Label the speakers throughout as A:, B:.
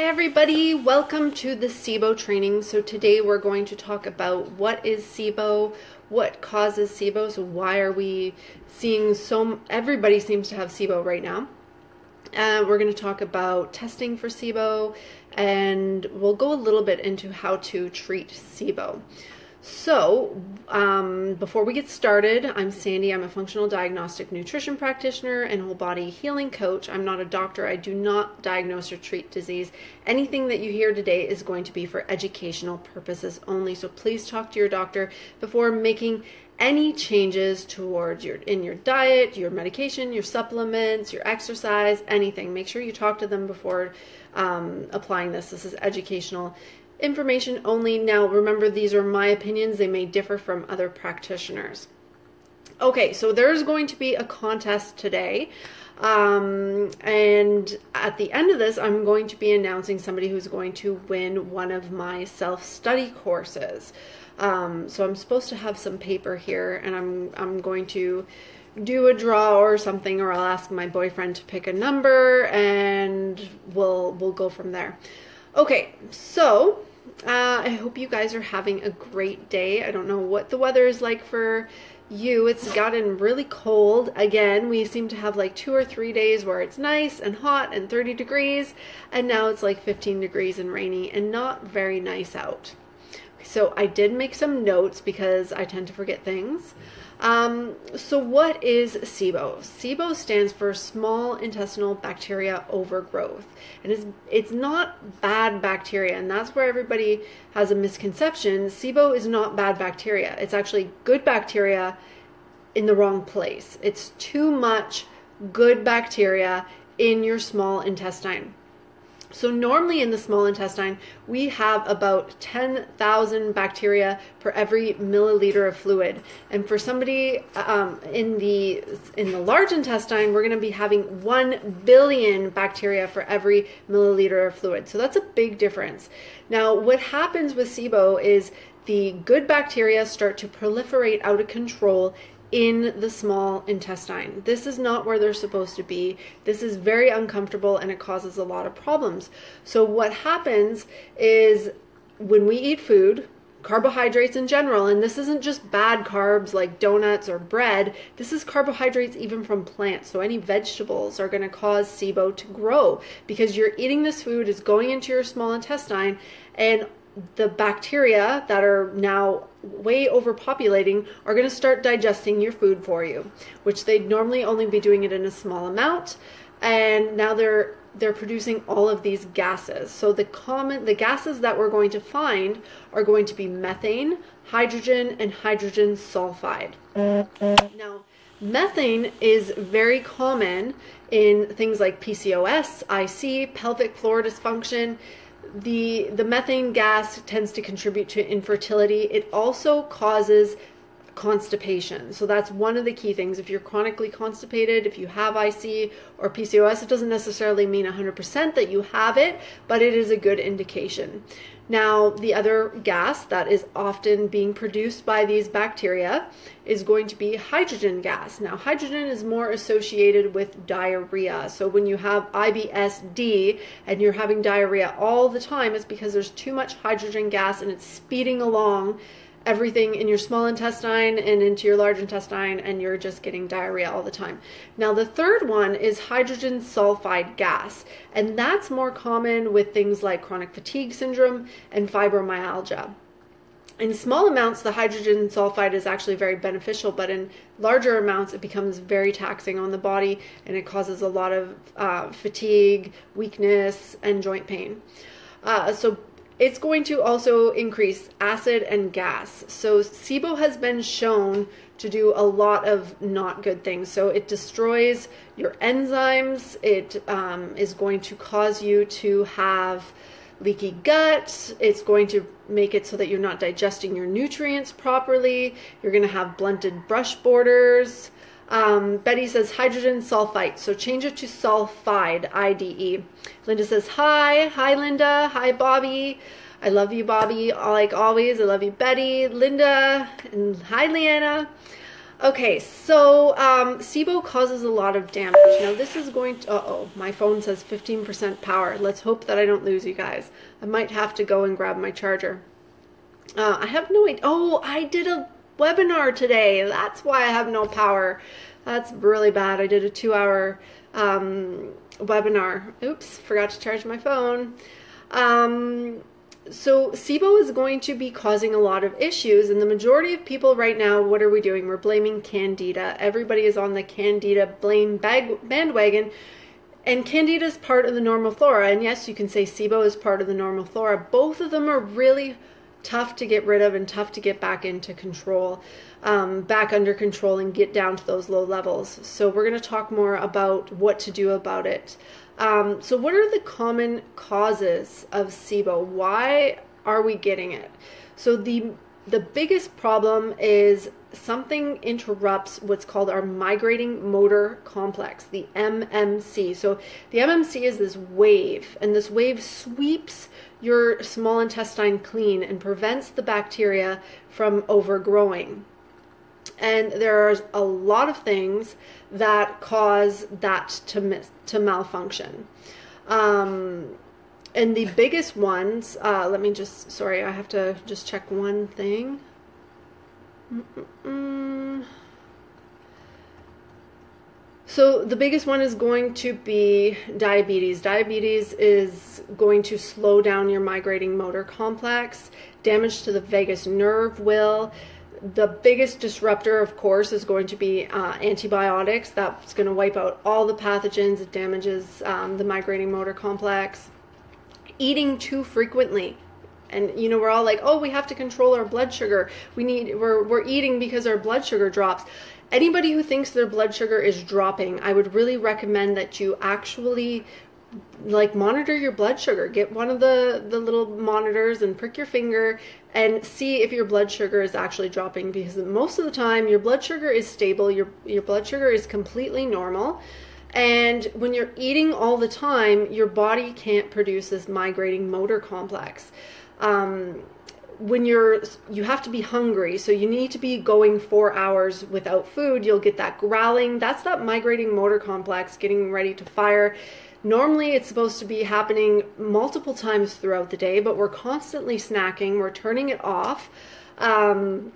A: everybody, welcome to the SIBO training. So today we're going to talk about what is SIBO, what causes SIBO, so why are we seeing everybody seems to have SIBO right now. We're going to talk about testing for SIBO, and we'll go a little bit into how to treat SIBO. So, before we get started, I'm Sandy. I'm a functional diagnostic nutrition practitioner and whole body healing coach. I'm not a doctor. I do not diagnose or treat disease. Anything that you hear today is going to be for educational purposes only. So please talk to your doctor before making any changes towards your diet, your medication, your supplements, your exercise, anything. Make sure you talk to them before applying this. This is educational information only. Now, remember, these are my opinions. They may differ from other practitioners. Okay, so there's going to be a contest today. And at the end of this, I'm going to be announcing somebody who's going to win one of my self-study courses. So I'm supposed to have some paper here, and I'm going to do a draw or something, or I'll ask my boyfriend to pick a number, and we'll go from there. Okay, so I hope you guys are having a great day. I don't know what the weather is like for you. It's gotten really cold. Again, we seem to have like 2 or 3 days where it's nice and hot and 30 degrees, and now it's like 15 degrees and rainy and not very nice out. So I did make some notes because I tend to forget things. So what is SIBO? SIBO stands for Small Intestinal Bacterial Overgrowth. And it's not bad bacteria, and that's where everybody has a misconception. SIBO is not bad bacteria. It's actually good bacteria in the wrong place. It's too much good bacteria in your small intestine. So normally in the small intestine, we have about 10,000 bacteria per every milliliter of fluid. And for somebody in the large intestine, we're going to be having 1 billion bacteria for every milliliter of fluid. So that's a big difference. Now, what happens with SIBO is the good bacteria start to proliferate out of control in the small intestine. This is not where they're supposed to be. This is very uncomfortable, and it causes a lot of problems. So what happens is when we eat food, carbohydrates in general, and this isn't just bad carbs like donuts or bread, this is carbohydrates even from plants. So any vegetables are going to cause SIBO to grow because you're eating this food, is going into your small intestine, and the bacteria that are now way overpopulating are going to start digesting your food for you, which they'd normally only be doing it in a small amount, and now they're producing all of these gases. So the gases that we're going to find are going to be methane, hydrogen, and hydrogen sulfide. Now, methane is very common in things like PCOS, IC, pelvic floor dysfunction. The methane gas tends to contribute to infertility. It also causes constipation. So that's one of the key things. If you're chronically constipated, if you have IC or PCOS, it doesn't necessarily mean 100% that you have it, but it is a good indication. Now, the other gas that is often being produced by these bacteria is going to be hydrogen gas. Now, hydrogen is more associated with diarrhea. So when you have IBS-D and you're having diarrhea all the time, it's because there's too much hydrogen gas and it's speeding along everything in your small intestine and into your large intestine, and you're just getting diarrhea all the time. Now, the third one is hydrogen sulfide gas, and that's more common with things like chronic fatigue syndrome and fibromyalgia. In small amounts, the hydrogen sulfide is actually very beneficial, but in larger amounts, it becomes very taxing on the body, and it causes a lot of fatigue, weakness, and joint pain. So it's going to also increase acid and gas. So SIBO has been shown to do a lot of not good things. So it destroys your enzymes. It is going to cause you to have leaky gut. It's going to make it so that you're not digesting your nutrients properly. You're going to have blunted brush borders. Betty says hydrogen sulfite, so change it to sulfide, IDE. Linda says hi. Hi, Linda. Hi, Bobby. I love you, Bobby, like always. I love you, Betty, Linda, and hi, Leanna. Okay, so SIBO causes a lot of damage. Now this is going to, uh-oh, my phone says 15% power. Let's hope that I don't lose you guys. I might have to go and grab my charger. I have no idea. Oh, I did a webinar today. That's why I have no power. That's really bad. I did a 2-hour webinar. Oops, forgot to charge my phone. So SIBO is going to be causing a lot of issues, and the majority of people right now, what are we doing? We're blaming Candida. Everybody is on the Candida blame bandwagon, and Candida is part of the normal flora, and yes, you can say SIBO is part of the normal flora. Both of them are really tough to get rid of and tough to get back into control, back under control and get down to those low levels. So we're going to talk more about what to do about it. So what are the common causes of SIBO? Why are we getting it? So the biggest problem is something interrupts what's called our migrating motor complex, the MMC. So the MMC is this wave, and this wave sweeps your small intestine clean and prevents the bacteria from overgrowing. And there are a lot of things that cause that to malfunction. And the biggest ones, let me just, sorry, I have to just check one thing. So the biggest one is going to be diabetes. Diabetes is going to slow down your migrating motor complex. Damage to the vagus nerve will. The biggest disruptor, of course, is going to be antibiotics. That's going to wipe out all the pathogens. It damages the migrating motor complex. Eating too frequently. And, you know, we're all like, oh, we have to control our blood sugar. We're eating because our blood sugar drops. Anybody who thinks their blood sugar is dropping, I would really recommend that you actually monitor your blood sugar. Get one of the little monitors and prick your finger and see if your blood sugar is actually dropping, because most of the time your blood sugar is stable, your blood sugar is completely normal. And when you're eating all the time, your body can't produce this migrating motor complex. When you have to be hungry, so you need to be going 4 hours without food. You'll get that growling. That's that migrating motor complex getting ready to fire. Normally it's supposed to be happening multiple times throughout the day, but we're constantly snacking, we're turning it off, and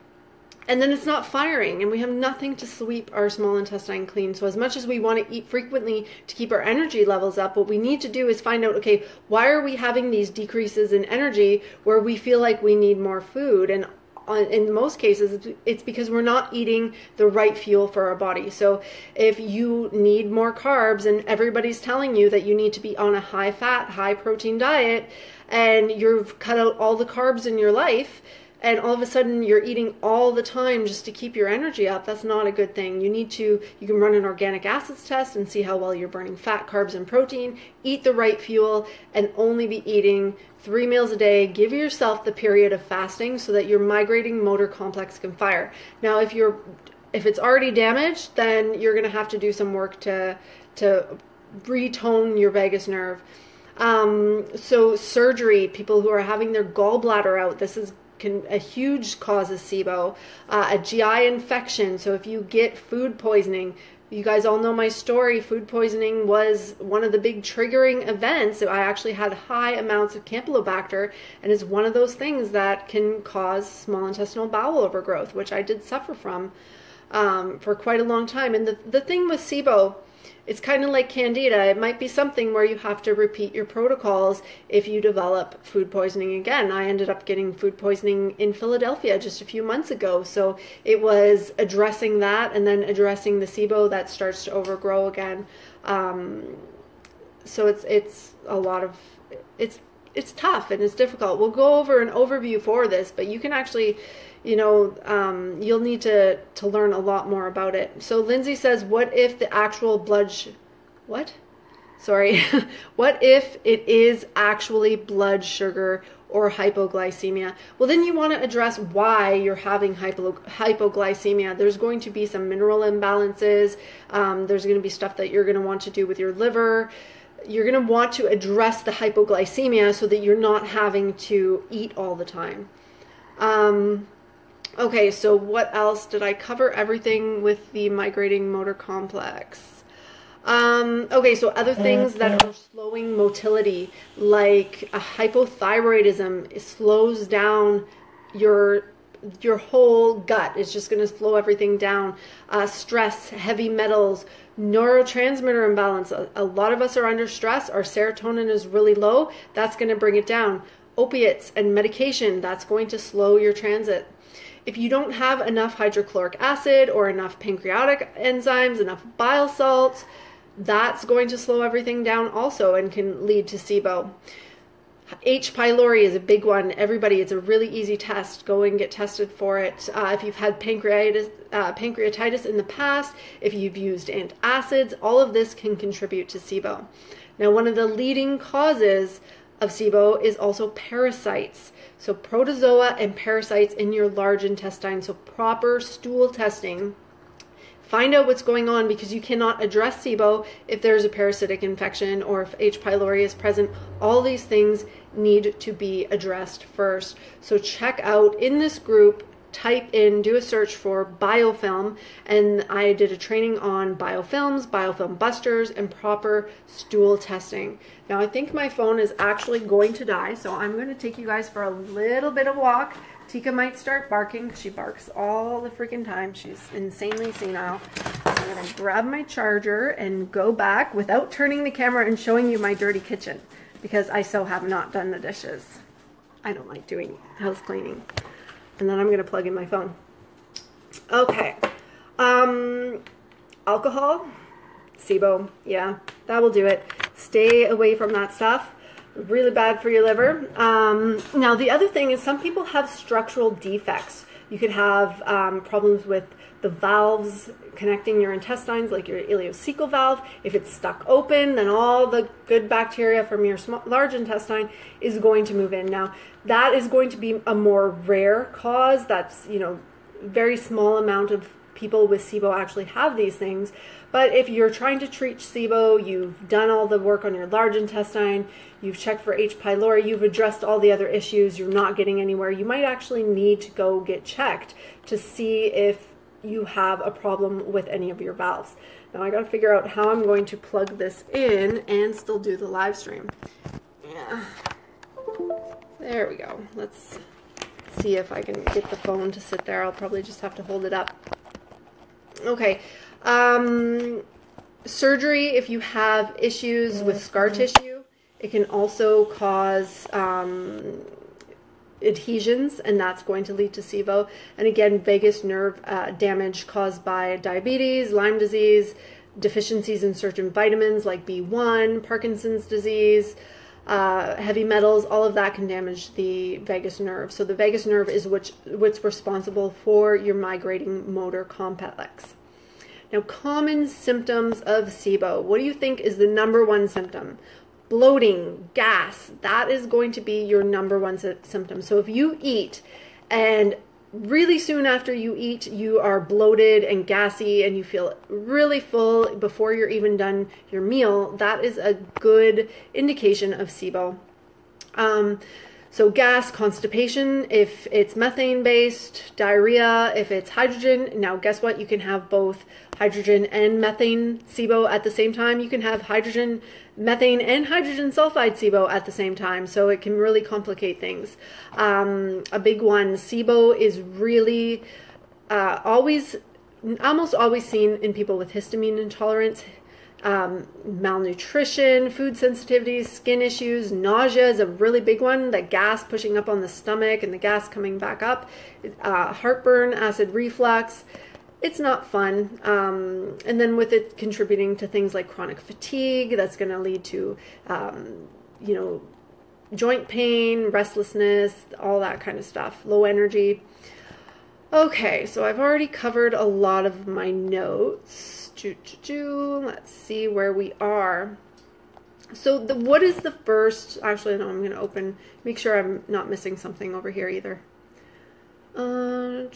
A: then it's not firing, and we have nothing to sweep our small intestine clean. So as much as we want to eat frequently to keep our energy levels up, what we need to do is find out, okay, why are we having these decreases in energy where we feel like we need more food? And in most cases, it's because we're not eating the right fuel for our body. So if you need more carbs and everybody's telling you that you need to be on a high fat, high protein diet, and you've cut out all the carbs in your life, and all of a sudden you're eating all the time just to keep your energy up, that's not a good thing. You can run an organic acids test and see how well you're burning fat, carbs, and protein. Eat the right fuel and only be eating 3 meals a day. Give yourself the period of fasting so that your migrating motor complex can fire. Now, if it's already damaged, then you're going to have to do some work to retone your vagus nerve. So surgery, people who are having their gallbladder out, this is a huge cause of SIBO. A GI infection, so if you get food poisoning, you guys all know my story. Food poisoning was one of the big triggering events. I actually had high amounts of Campylobacter, and it's one of those things that can cause small intestinal bowel overgrowth, which I did suffer from for quite a long time. And the thing with SIBO, it's kind of like Candida. It might be something where you have to repeat your protocols if you develop food poisoning again. I ended up getting food poisoning in Philadelphia just a few months ago. So it was addressing that and then addressing the SIBO that starts to overgrow again. So it's a lot of, it's tough and it's difficult. We'll go over an overview for this, but you can actually, you'll need to learn a lot more about it. So Lindsay says, what if the actual what if it is actually blood sugar or hypoglycemia? Well, then you want to address why you're having hypoglycemia. There's going to be some mineral imbalances. There's going to be stuff that you're going to want to do with your liver. You're going to want to address the hypoglycemia so that you're not having to eat all the time. Okay, so what else? Did I cover everything with the migrating motor complex? Okay, so other things that are slowing motility, like a hypothyroidism, it slows down your whole gut. It's just going to slow everything down. Stress, heavy metals, neurotransmitter imbalance. A lot of us are under stress. Our serotonin is really low. That's going to bring it down. Opiates and medication, that's going to slow your transit. If you don't have enough hydrochloric acid or enough pancreatic enzymes, enough bile salts, that's going to slow everything down also and can lead to SIBO. H. pylori is a big one. Everybody, it's a really easy test. Go and get tested for it. If you've had pancreatitis in the past, if you've used antacids, all of this can contribute to SIBO. Now, one of the leading causes of SIBO is also parasites. So protozoa and parasites in your large intestine. So proper stool testing. Find out what's going on, because you cannot address SIBO if there's a parasitic infection or if H. pylori is present. All these things need to be addressed first. So check out in this group, type in, do a search for biofilm, and I did a training on biofilms, biofilm busters, and proper stool testing. Now I think my phone is actually going to die, so I'm going to take you guys for a little bit of walk. Tika might start barking. She barks all the freaking time. She's insanely senile. I'm going to grab my charger and go back without turning the camera and showing you my dirty kitchen, because I so have not done the dishes. I don't like doing house cleaning. And then I'm going to plug in my phone. Okay. Alcohol, SIBO, yeah, that will do it. Stay away from that stuff. Really bad for your liver. Now, the other thing is some people have structural defects. You could have problems with the valves connecting your intestines, like your ileocecal valve. If it's stuck open, then all the good bacteria from your large intestine is going to move in. Now, that is going to be a more rare cause. That's, very small amount of people with SIBO actually have these things. But if you're trying to treat SIBO, you've done all the work on your large intestine, you've checked for H. pylori, you've addressed all the other issues, you're not getting anywhere, you might actually need to go get checked to see if you have a problem with any of your valves. Now I got to figure out how I'm going to plug this in and still do the live stream. Yeah. There we go. Let's see if I can get the phone to sit there. I'll probably just have to hold it up. Okay. Surgery, if you have issues with scar tissue, it can also cause adhesions, and that's going to lead to SIBO. And again, vagus nerve damage caused by diabetes, Lyme disease, deficiencies in certain vitamins like B1, Parkinson's disease, heavy metals, all of that can damage the vagus nerve. So the vagus nerve is what's responsible for your migrating motor complex. Now, common symptoms of SIBO. What do you think is the #1 symptom? Bloating, gas. That is going to be your #1 symptom. So if you eat and really soon after you eat, you are bloated and gassy and you feel really full before you're even done your meal, that is a good indication of SIBO. So gas, constipation, if it's methane-based, diarrhea, if it's hydrogen. Now, guess what? You can have both hydrogen and methane SIBO at the same time. You can have hydrogen, methane, and hydrogen sulfide SIBO at the same time. So it can really complicate things. A big one, SIBO is really almost always seen in people with histamine intolerance. Malnutrition, food sensitivities, skin issues, nausea is a really big one, that gas pushing up on the stomach and the gas coming back up, heartburn, acid reflux. It's not fun. And then with it contributing to things like chronic fatigue, that's going to lead to, joint pain, restlessness, all that kind of stuff, low energy. Okay, so I've already covered a lot of my notes. Let's see where we are. So what is the first, actually no, I'm going to make sure I'm not missing something over here either. Okay,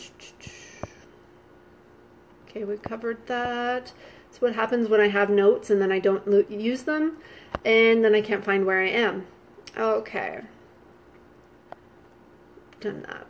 A: we covered that. So what happens when I have notes and then I don't use them, and then I can't find where I am. Okay. Done that.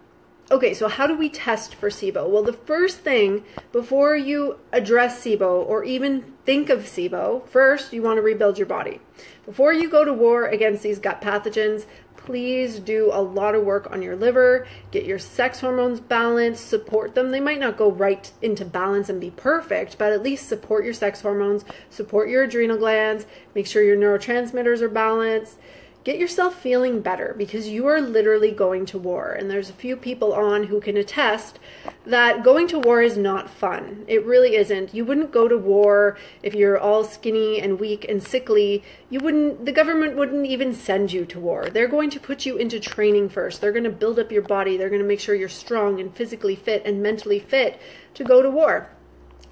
A: Okay, so how do we test for SIBO? Well, the first thing before you address SIBO or even think of SIBO, first you want to rebuild your body. Before you go to war against these gut pathogens, please do a lot of work on your liver, get your sex hormones balanced, support them. They might not go right into balance and be perfect, but at least support your sex hormones, support your adrenal glands, make sure your neurotransmitters are balanced. Get yourself feeling better because you are literally going to war. And there's a few people on who can attest that going to war is not fun. It really isn't. You wouldn't go to war if you're all skinny and weak and sickly. The government wouldn't even send you to war. They're going to put you into training first. They're going to build up your body. They're going to make sure you're strong and physically fit and mentally fit to go to war.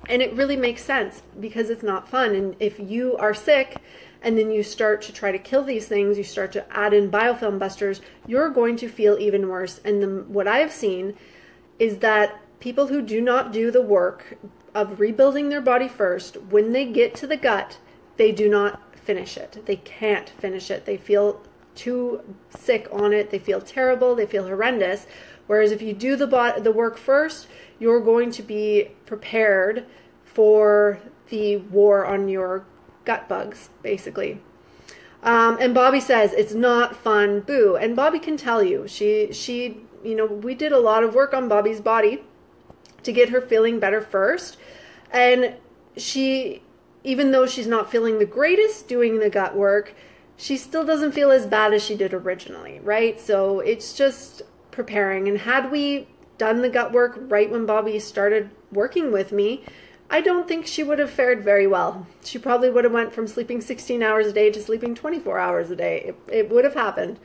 A: And it really makes sense because it's not fun. And if you are sick, and then you start to try to kill these things, you start to add in biofilm busters, you're going to feel even worse. And what I've seen is that people who do not do the work of rebuilding their body first, when they get to the gut, they do not finish it. They can't finish it. They feel too sick on it. They feel terrible. They feel horrendous. Whereas if you do the work first, you're going to be prepared for the war on your gut bugs, basically. And Bobby says it's not fun, boo. And Bobby can tell you, she, we did a lot of work on Bobby's body to get her feeling better first. And she, even though she's not feeling the greatest doing the gut work, she still doesn't feel as bad as she did originally, right? So it's just preparing. And had we done the gut work right when Bobby started working with me, I don't think she would have fared very well. She probably would have went from sleeping 16 hours a day to sleeping 24 hours a day. It would have happened.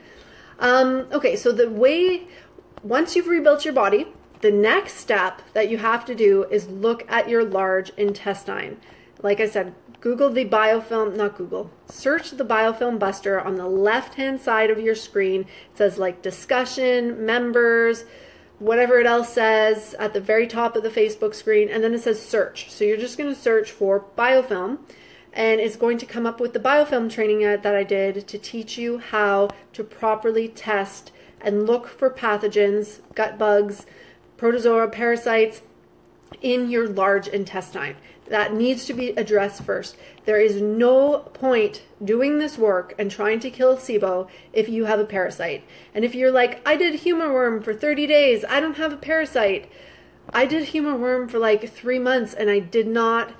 A: Okay, so once you've rebuilt your body, the next step that you have to do is look at your large intestine. Like I said, search the biofilm buster on the left-hand side of your screen. It says like discussion, members, whatever it else says at the very top of the Facebook screen, and then it says search. So you're just going to search for biofilm, and it's going to come up with the biofilm training that I did to teach you how to properly test and look for pathogens, gut bugs, protozoa, parasites in your large intestine. That needs to be addressed first. There is no point doing this work and trying to kill SIBO if you have a parasite. And if you're like, I did humor worm for 30 days, I don't have a parasite. I did humor worm for like 3 months and I did not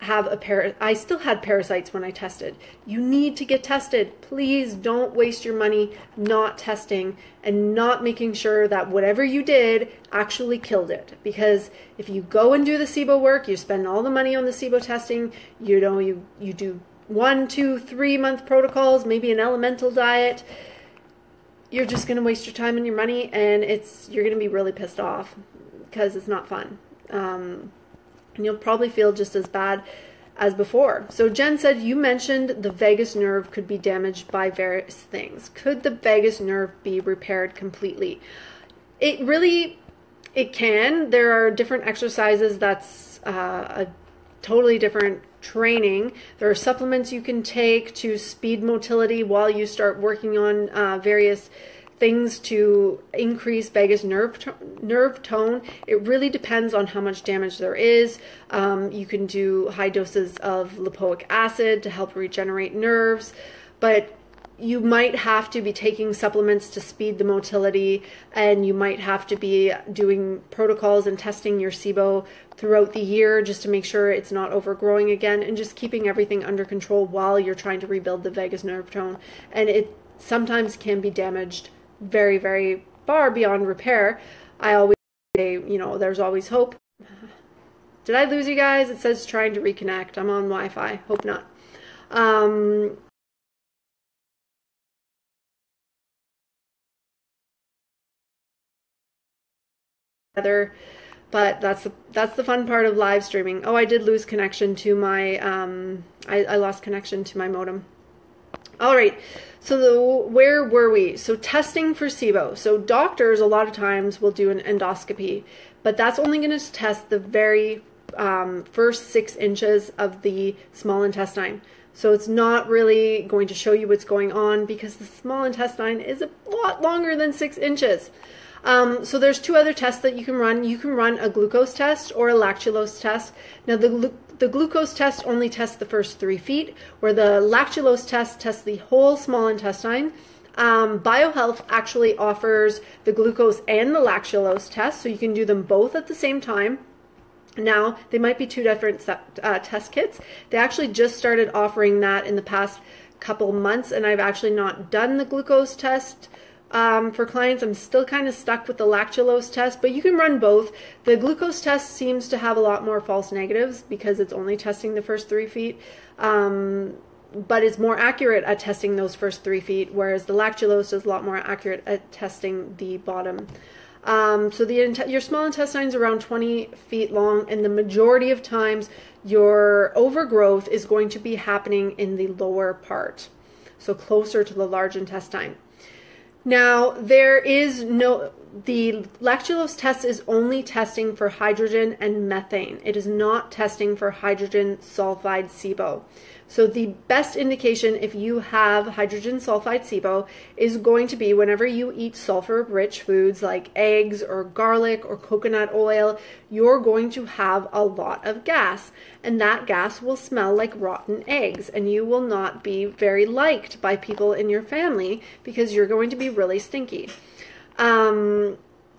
A: have a parasite. I still had parasites when I tested. You need to get tested. Please don't waste your money not testing and not making sure that whatever you did actually killed it. Because if you go and do the SIBO work, you spend all the money on the SIBO testing, you do 1, 2, 3 month protocols, maybe an elemental diet, you're just going to waste your time and your money, and you're going to be really pissed off because it's not fun. And you'll probably feel just as bad as before. So Jen said, you mentioned the vagus nerve could be damaged by various things. Could the vagus nerve be repaired completely? It can. There are different exercises that's a totally different training. There are supplements you can take to speed motility while you start working on various things to increase vagus nerve tone. It really depends on how much damage there is. You can do high doses of lipoic acid to help regenerate nerves, but you might have to be taking supplements to speed the motility, and you might have to be doing protocols and testing your SIBO throughout the year just to make sure it's not overgrowing again, and just keeping everything under control while you're trying to rebuild the vagus nerve tone. And it sometimes can be damaged very, very far beyond repair. I always say, there's always hope. Did I lose you guys? It says trying to reconnect. I'm on Wi-Fi. Hope not. But that's the fun part of live streaming. Oh, I did lose connection to my I lost connection to my modem. All right, so where were we? So testing for SIBO. So doctors a lot of times will do an endoscopy, but that's only going to test the very first 6 inches of the small intestine. So it's not really going to show you what's going on because the small intestine is a lot longer than 6 inches. So there's two other tests that you can run. You can run a glucose test or a lactulose test. Now the glucose test only tests the first 3 feet, where the lactulose test tests the whole small intestine. BioHealth actually offers the glucose and the lactulose test, so you can do them both at the same time. Now, they might be two different test kits. They actually just started offering that in the past couple months, and I've actually not done the glucose test for clients. I'm still kind of stuck with the lactulose test, but you can run both. The glucose test seems to have a lot more false negatives because it's only testing the first 3 feet. But it's more accurate at testing those first 3 feet, whereas the lactulose is a lot more accurate at testing the bottom. So your small intestine is around 20 feet long, and the majority of times your overgrowth is going to be happening in the lower part, so closer to the large intestine. Now, the lactulose test is only testing for hydrogen and methane. It is not testing for hydrogen sulfide SIBO. So the best indication if you have hydrogen sulfide SIBO is going to be whenever you eat sulfur-rich foods like eggs or garlic or coconut oil, you're going to have a lot of gas. And that gas will smell like rotten eggs, and you will not be very liked by people in your family because you're going to be really stinky. So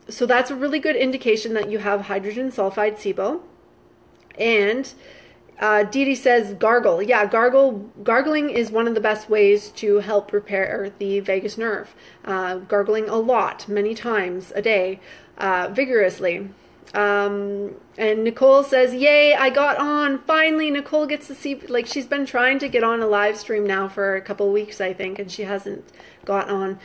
A: that's a really good indication that you have hydrogen sulfide SIBO. And Dee Dee says gargle. Yeah, gargling is one of the best ways to help repair the vagus nerve. Gargling a lot, many times a day, vigorously. And Nicole says, yay, I got on. Finally, Nicole gets to see, like, she's been trying to get on a live stream now for a couple weeks, I think, and she hasn't got on.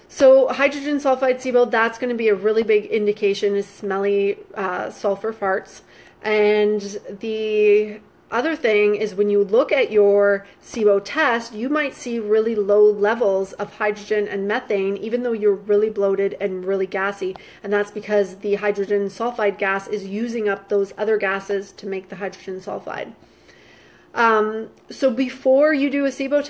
A: So hydrogen sulfide SIBO, that's going to be a really big indication, is smelly sulfur farts. And the other thing is when you look at your SIBO test, you might see really low levels of hydrogen and methane, even though you're really bloated and really gassy. And that's because the hydrogen sulfide gas is using up those other gases to make the hydrogen sulfide. So before you do a SIBO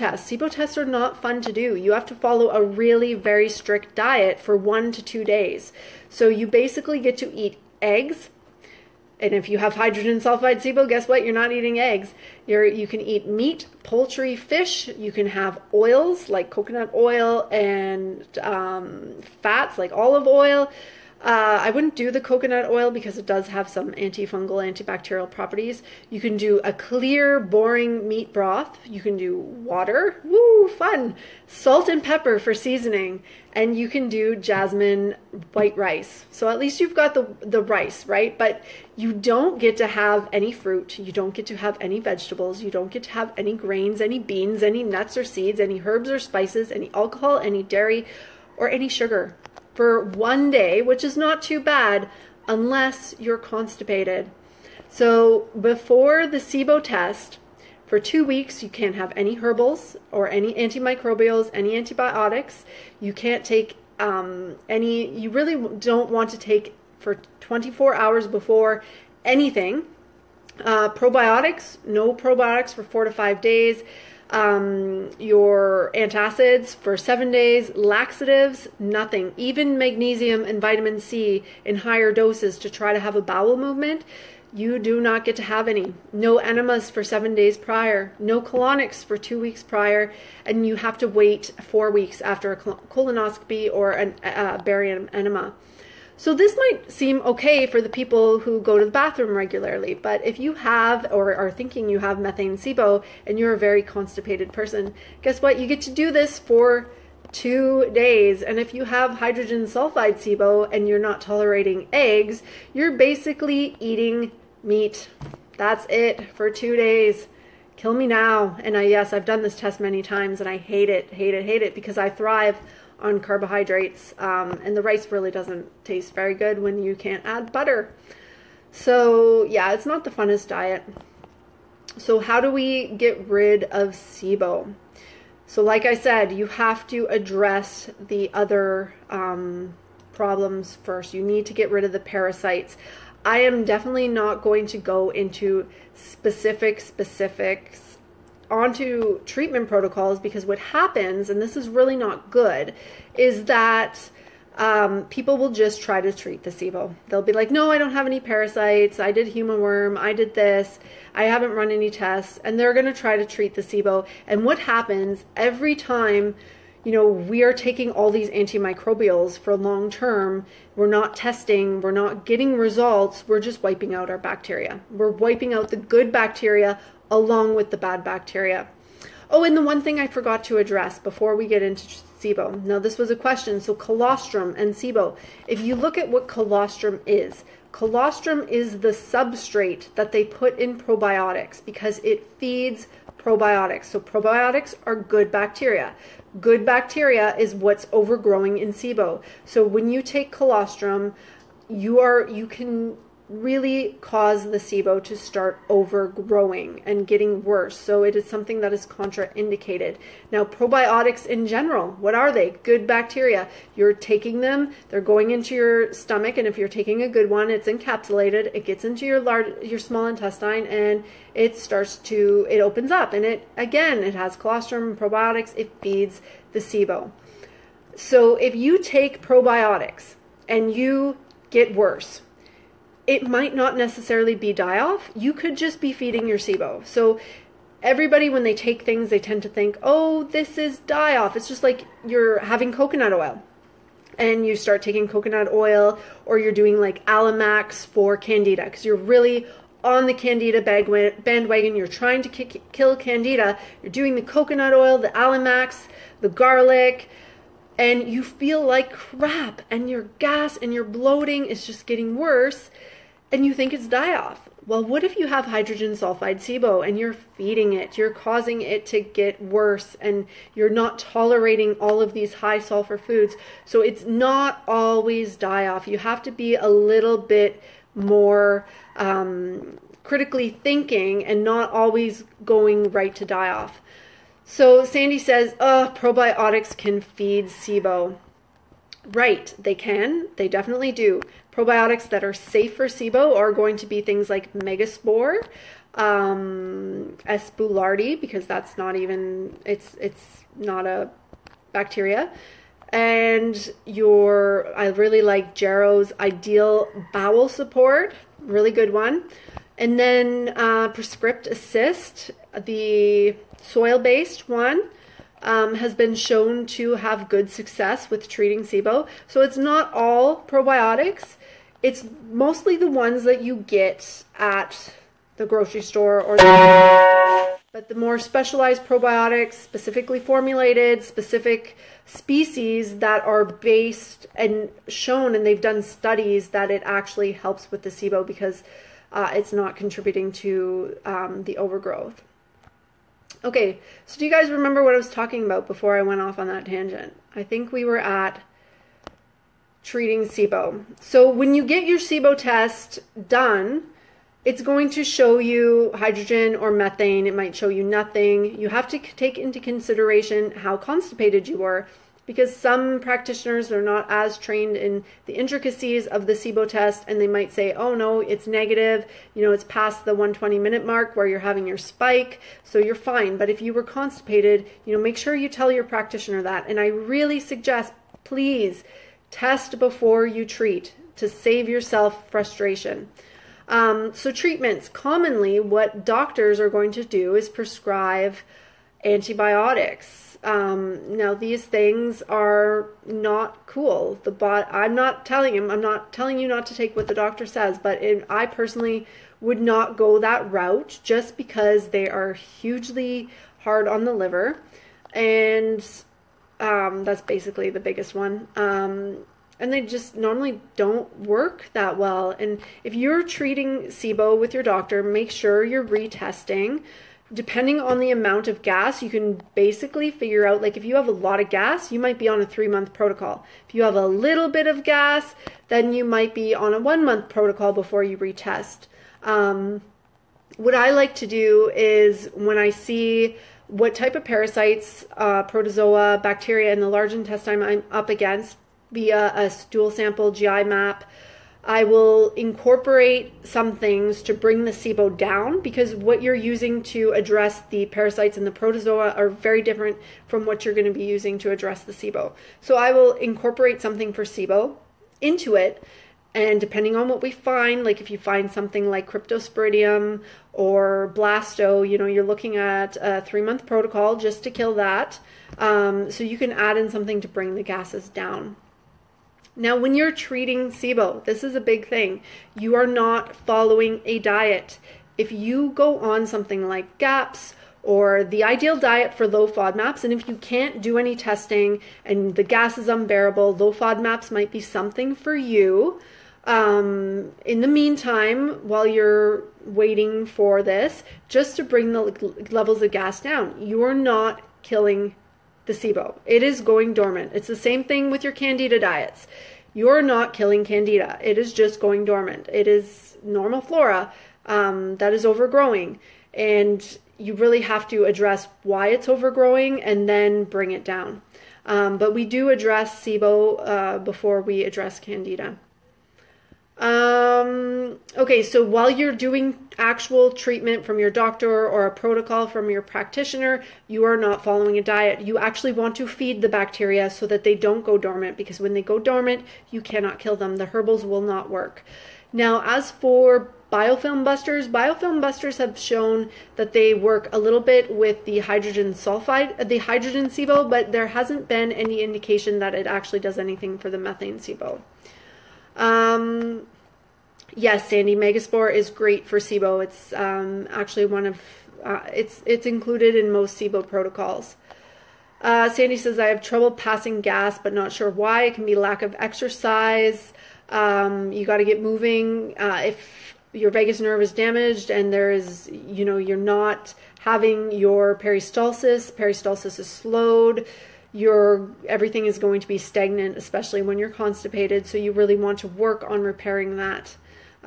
A: tests are not fun to do. You have to follow a really very strict diet for 1 to 2 days. So you basically get to eat eggs. And if you have hydrogen sulfide SIBO, guess what? You're not eating eggs. You can eat meat, poultry, fish. You can have oils like coconut oil and fats like olive oil. I wouldn't do the coconut oil because it does have some antifungal, antibacterial properties. You can do a clear, boring meat broth. You can do water. Woo, fun. Salt and pepper for seasoning. And you can do jasmine white rice. So at least you've got the rice, right? But you don't get to have any fruit. You don't get to have any vegetables. You don't get to have any grains, any beans, any nuts or seeds, any herbs or spices, any alcohol, any dairy, or any sugar for 1 day, which is not too bad unless you're constipated. So before the SIBO test, for 2 weeks, you can't have any herbals or any antimicrobials, any antibiotics. You can't take you really don't want to take for 24 hours before anything. Probiotics, no probiotics for 4 to 5 days. Your antacids for 7 days, laxatives, nothing. Even magnesium and vitamin C in higher doses to try to have a bowel movement, you do not get to have any. No enemas for 7 days prior, no colonics for 2 weeks prior, and you have to wait 4 weeks after a colonoscopy or a barium enema. So this might seem okay for the people who go to the bathroom regularly, but if you have or are thinking you have methane SIBO and you're a very constipated person, guess what? You get to do this for 2 days. And if you have hydrogen sulfide SIBO and you're not tolerating eggs, you're basically eating meat. That's it for 2 days. Kill me now. And yes, I've done this test many times and I hate it because I thrive on carbohydrates, and the rice really doesn't taste very good when you can't add butter. So yeah, it's not the funnest diet. So how do we get rid of SIBO? So like I said, you have to address the other problems first. You need to get rid of the parasites. I am definitely not going to go into specifics onto treatment protocols, because what happens, and this is really not good, is that people will just try to treat the SIBO. They'll be like, no, I don't have any parasites. I did human worm. I did this. I haven't run any tests. And they're going to try to treat the SIBO. And what happens every time, you know, we are taking all these antimicrobials for long term, we're not testing, we're not getting results, we're just wiping out our bacteria. We're wiping out the good bacteria along with the bad bacteria. Oh, and the one thing I forgot to address before we get into SIBO. Now, this was a question. So colostrum and SIBO. If you look at what colostrum is the substrate that they put in probiotics because it feeds probiotics. So probiotics are good bacteria. Good bacteria is what's overgrowing in SIBO. So when you take colostrum, you can really cause the SIBO to start overgrowing and getting worse. So it is something that is contraindicated. Now, probiotics in general, what are they? Good bacteria. You're taking them, they're going into your stomach, and if you're taking a good one, it's encapsulated, it gets into your small intestine, and it opens up, and it has colostrum, probiotics, it feeds the SIBO. So if you take probiotics and you get worse, it might not necessarily be die-off. You could just be feeding your SIBO. So everybody, when they take things, they tend to think, oh, this is die-off. It's just like you're having coconut oil and you start taking coconut oil, or you're doing like Alamax for Candida because you're really on the Candida bandwagon. You're trying to kill Candida. You're doing the coconut oil, the Alamax, the garlic, and you feel like crap, and your gas and your bloating is just getting worse, and you think it's die-off. Well, what if you have hydrogen sulfide SIBO and you're feeding it, you're causing it to get worse, and you're not tolerating all of these high sulfur foods? So it's not always die-off. You have to be a little bit more critically thinking and not always going right to die-off. So Sandy says, probiotics can feed SIBO. Right, they can. They definitely do. Probiotics that are safe for SIBO are going to be things like Megaspore, S. boulardii, because that's not even, it's not a bacteria. And I really like Jarrow's Ideal Bowel Support, really good one. And then Prescript Assist, the soil-based one, has been shown to have good success with treating SIBO. So it's not all probiotics. It's mostly the ones that you get at the grocery store but the more specialized probiotics, specifically formulated, specific species that are based and shown, and they've done studies that it actually helps with the SIBO because it's not contributing to the overgrowth. Okay, so do you guys remember what I was talking about before I went off on that tangent? I think we were at treating SIBO. So when you get your SIBO test done, it's going to show you hydrogen or methane. It might show you nothing. You have to take into consideration how constipated you were, because some practitioners are not as trained in the intricacies of the SIBO test, and they might say, oh no, it's negative, you know, it's past the 120-minute mark where you're having your spike, so you're fine. But if you were constipated, you know, make sure you tell your practitioner that. And I really suggest, please test before you treat to save yourself frustration. So treatments, commonly what doctors are going to do is prescribe antibiotics. Now these things are not cool. I'm not telling you not to take what the doctor says, but I personally would not go that route just because they are hugely hard on the liver, and that's basically the biggest one. And they just normally don't work that well. And if you're treating SIBO with your doctor, make sure you're retesting. Depending on the amount of gas, you can basically figure out, like if you have a lot of gas, you might be on a 3-month protocol. If you have a little bit of gas, then you might be on a 1-month protocol before you retest. What I like to do is when I see what type of parasites, protozoa, bacteria in the large intestine I'm up against via a stool sample GI map, I will incorporate some things to bring the SIBO down, because what you're using to address the parasites and the protozoa are very different from what you're going to be using to address the SIBO. So I will incorporate something for SIBO into it, and depending on what we find, like if you find something like Cryptosporidium or Blasto, you know, you're looking at a 3-month protocol just to kill that. So you can add in something to bring the gases down. Now, when you're treating SIBO, this is a big thing. You are not following a diet. If you go on something like GAPS or the ideal diet for low FODMAPs, and if you can't do any testing and the gas is unbearable, low FODMAPs might be something for you. In the meantime, while you're waiting for this, just to bring the levels of gas down, you are not killing the SIBO. It is going dormant. It's the same thing with your Candida diets. You're not killing Candida. It is just going dormant. It is normal flora that is overgrowing, and you really have to address why it's overgrowing and then bring it down. But we do address SIBO before we address Candida. Okay, so while you're doing actual treatment from your doctor or a protocol from your practitioner, you are not following a diet. You actually want to feed the bacteria so that they don't go dormant, because when they go dormant, you cannot kill them. The herbals will not work. Now, as for biofilm busters have shown that they work a little bit with the hydrogen sulfide, the hydrogen SIBO, but there hasn't been any indication that it actually does anything for the methane SIBO. Yes, Sandy, Megaspore is great for SIBO. It's actually one of it's included in most SIBO protocols. Sandy says, I have trouble passing gas, but not sure why. It can be lack of exercise. You got to get moving. If your vagus nerve is damaged and there is, you know, you're not having your peristalsis is slowed, everything is going to be stagnant, especially when you're constipated. So you really want to work on repairing that.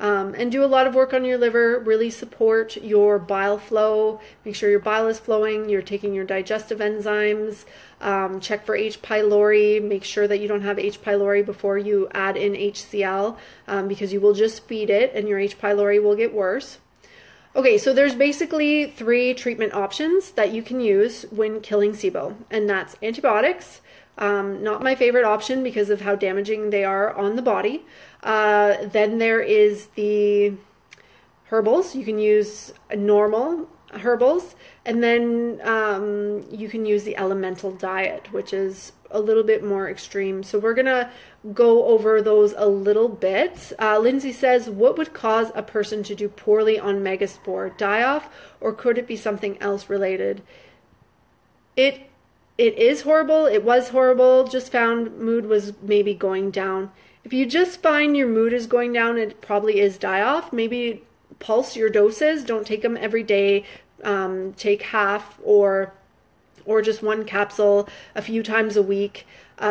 A: And do a lot of work on your liver, really support your bile flow, make sure your bile is flowing, you're taking your digestive enzymes, check for H. pylori, make sure that you don't have H. pylori before you add in HCl, because you will just feed it and your H. pylori will get worse. Okay, so there's basically 3 treatment options that you can use when killing SIBO, and that's antibiotics. Not my favorite option because of how damaging they are on the body. Then there is the herbals. You can use normal herbals, and then you can use the elemental diet, which is a little bit more extreme. So we're gonna go over those a little bit. Lindsay says, what would cause a person to do poorly on Megaspore? Die-off, or could it be something else related? It is horrible. It was horrible. Just found mood was maybe going down. If you just find your mood is going down, it probably is die-off. Maybe pulse your doses. Don't take them every day. Take half or just 1 capsule a few times a week,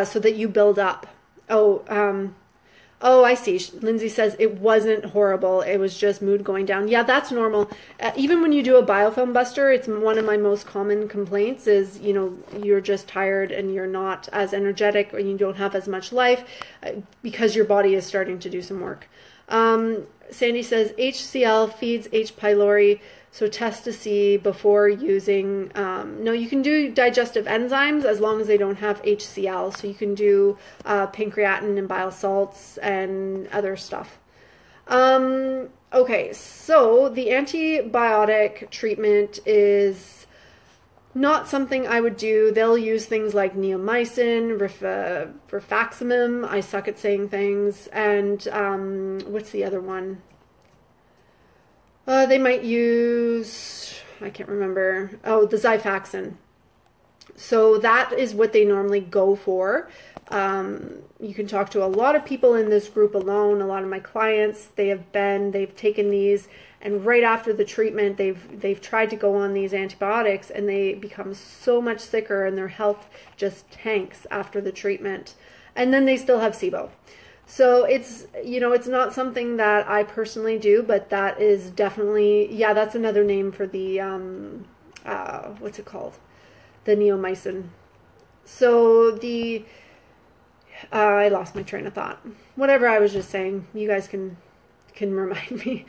A: so that you build up. Oh, I see. Lindsay says it wasn't horrible. It was just mood going down. Yeah, that's normal. Even when you do a biofilm buster, it's one of my most common complaints is, you know, you're just tired and you're not as energetic, or you don't have as much life because your body is starting to do some work. Sandy says HCl feeds H. pylori, so test to see before using. No, you can do digestive enzymes as long as they don't have HCl. So you can do pancreatin and bile salts and other stuff. Okay, so the antibiotic treatment is not something I would do. They'll use things like neomycin, rifaximin. I suck at saying things. And what's the other one? They might use, I can't remember. Oh, the Xifaxan. So that is what they normally go for. You can talk to a lot of people in this group alone. A lot of my clients, they've taken these, and right after the treatment, they've tried to go on these antibiotics, and they become so much sicker, and their health just tanks after the treatment. And then they still have SIBO. So it's, you know, it's not something that I personally do, but that is definitely, yeah, that's another name for the, what's it called? The neomycin. So the I lost my train of thought. Whatever I was just saying, you guys can remind me.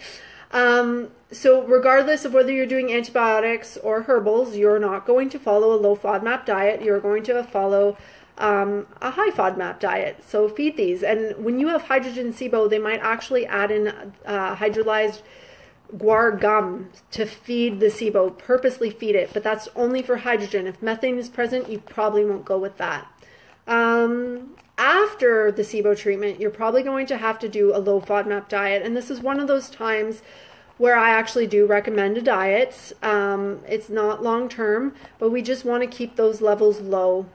A: So regardless of whether you're doing antibiotics or herbals, you're not going to follow a low FODMAP diet. You're going to follow a high FODMAP diet. So feed these. And when you have hydrogen SIBO, they might actually add in hydrolyzed guar gum to feed the SIBO, purposely feed it, but that's only for hydrogen. If methane is present, you probably won't go with that. After the SIBO treatment, you're probably going to have to do a low FODMAP diet, and this is one of those times where I actually do recommend a diet. It's not long term, but we just want to keep those levels low.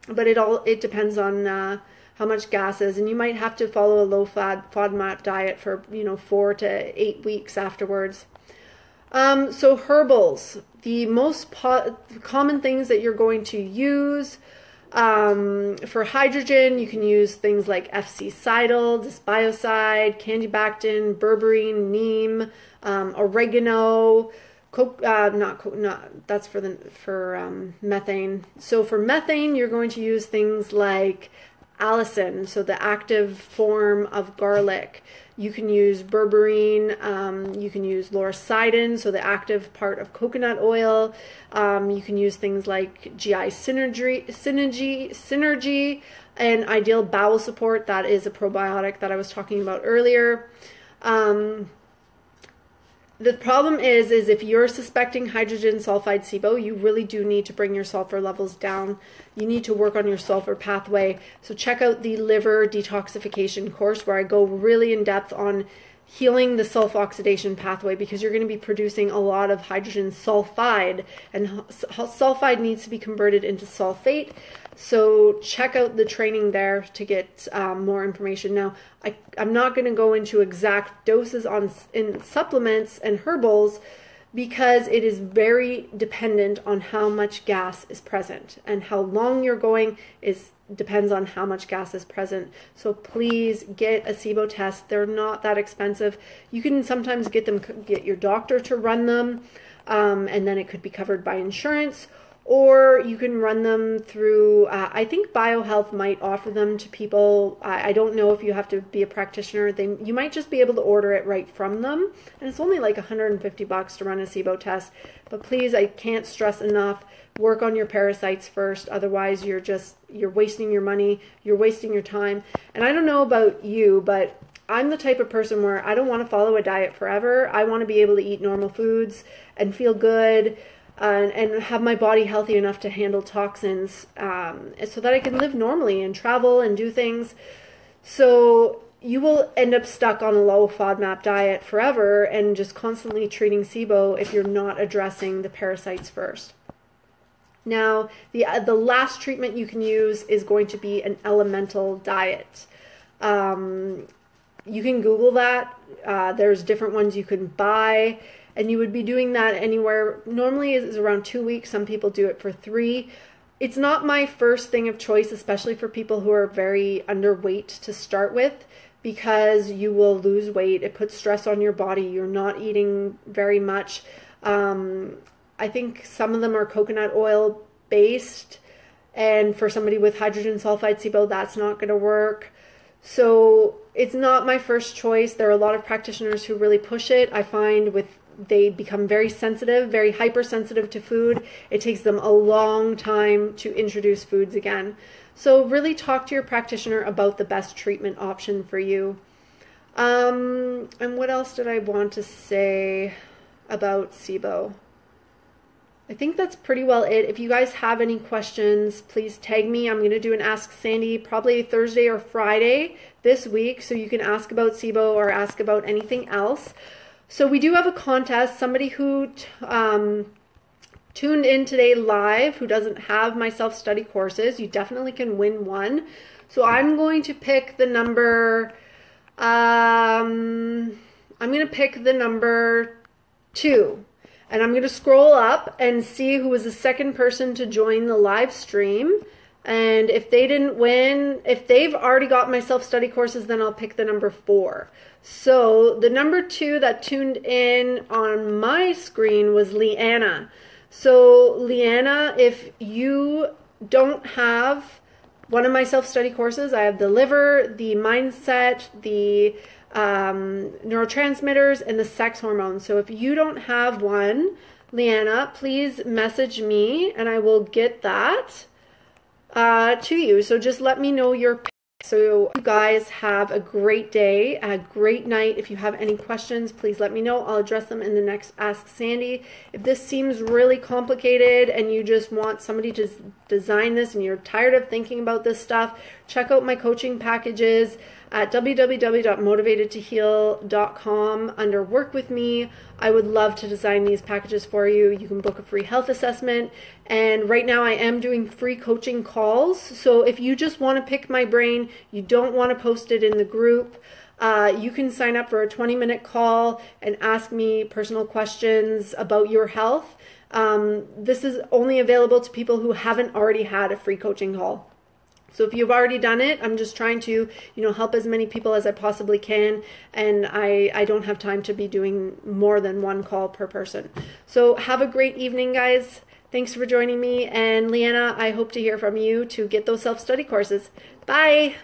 A: But it depends on how much gases, and you might have to follow a low FODMAP diet for 4 to 8 weeks afterwards. So herbals, the most common things that you're going to use. For hydrogen, you can use things like FC-cidal, dysbiocide, candibactin, berberine, neem, oregano, that's for methane. So for methane, you're going to use things like allicin, so the active form of garlic. You can use berberine, you can use lauricidin, so the active part of coconut oil. You can use things like GI synergy, and ideal bowel support. That is a probiotic that I was talking about earlier. The problem is if you're suspecting hydrogen sulfide SIBO, you really do need to bring your sulfur levels down. You need to work on your sulfur pathway. So check out the liver detoxification course where I go really in depth on healing the sulfoxidation pathway, because you're going to be producing a lot of hydrogen sulfide, and sulfide needs to be converted into sulfate. So check out the training there to get more information. Now, I'm not going to go into exact doses in supplements and herbals, because it is very dependent on how much gas is present, and how long you're going depends on how much gas is present. So please get a SIBO test. They're not that expensive. You can sometimes get your doctor to run them, and then it could be covered by insurance, or you can run them through, I think BioHealth might offer them to people. I don't know if you have to be a practitioner. You might just be able to order it right from them, and it's only like $150 to run a SIBO test. But please, I can't stress enough, work on your parasites first. Otherwise, you're wasting your money, you're wasting your time. And I don't know about you, but I'm the type of person where I don't want to follow a diet forever. I want to be able to eat normal foods and feel good, and have my body healthy enough to handle toxins, so that I can live normally and travel and do things. So you will end up stuck on a low FODMAP diet forever and just constantly treating SIBO if you're not addressing the parasites first. Now, the last treatment you can use is going to be an elemental diet. You can Google that. There's different ones you can buy, and you would be doing that anywhere. Normally it's around 2 weeks. Some people do it for 3. It's not my first thing of choice, especially for people who are very underweight to start with, because you will lose weight. It puts stress on your body. You're not eating very much. I think some of them are coconut oil based, and for somebody with hydrogen sulfide SIBO, that's not going to work. So it's not my first choice. There are a lot of practitioners who really push it. I find they become very sensitive, very hypersensitive to food. It takes them a long time to introduce foods again. So really talk to your practitioner about the best treatment option for you. And what else did I want to say about SIBO? I think that's pretty well it. If you guys have any questions, please tag me. I'm going to do an Ask Sandy probably Thursday or Friday this week, so you can ask about SIBO or ask about anything else. So we do have a contest. Somebody who tuned in today live who doesn't have my self-study courses, you definitely can win one. So I'm going to pick the number, I'm going to pick the number 2. And I'm going to scroll up and see who was the second person to join the live stream. And if they didn't win, if they've already got my self-study courses, then I'll pick the number 4. So the number 2 that tuned in on my screen was Leanna. So Leanna, if you don't have one of my self-study courses, I have the liver, the mindset, the neurotransmitters, and the sex hormones. So if you don't have one, Leanna, please message me and I will get that to you. So just let me know your pick. So you guys have a great day, a great night. If you have any questions, please let me know. I'll address them in the next Ask Sandy. If this seems really complicated and you just want somebody to design this and you're tired of thinking about this stuff, check out my coaching packages at www.motivatedtoheal.com under Work With Me. I would love to design these packages for you. You can book a free health assessment. And right now I am doing free coaching calls. So if you just want to pick my brain, you don't want to post it in the group, you can sign up for a 20-minute call and ask me personal questions about your health. This is only available to people who haven't already had a free coaching call. So if you've already done it, I'm just trying to, help as many people as I possibly can, and I don't have time to be doing more than one call per person. So have a great evening, guys. Thanks for joining me, and Leanna, I hope to hear from you to get those self-study courses. Bye!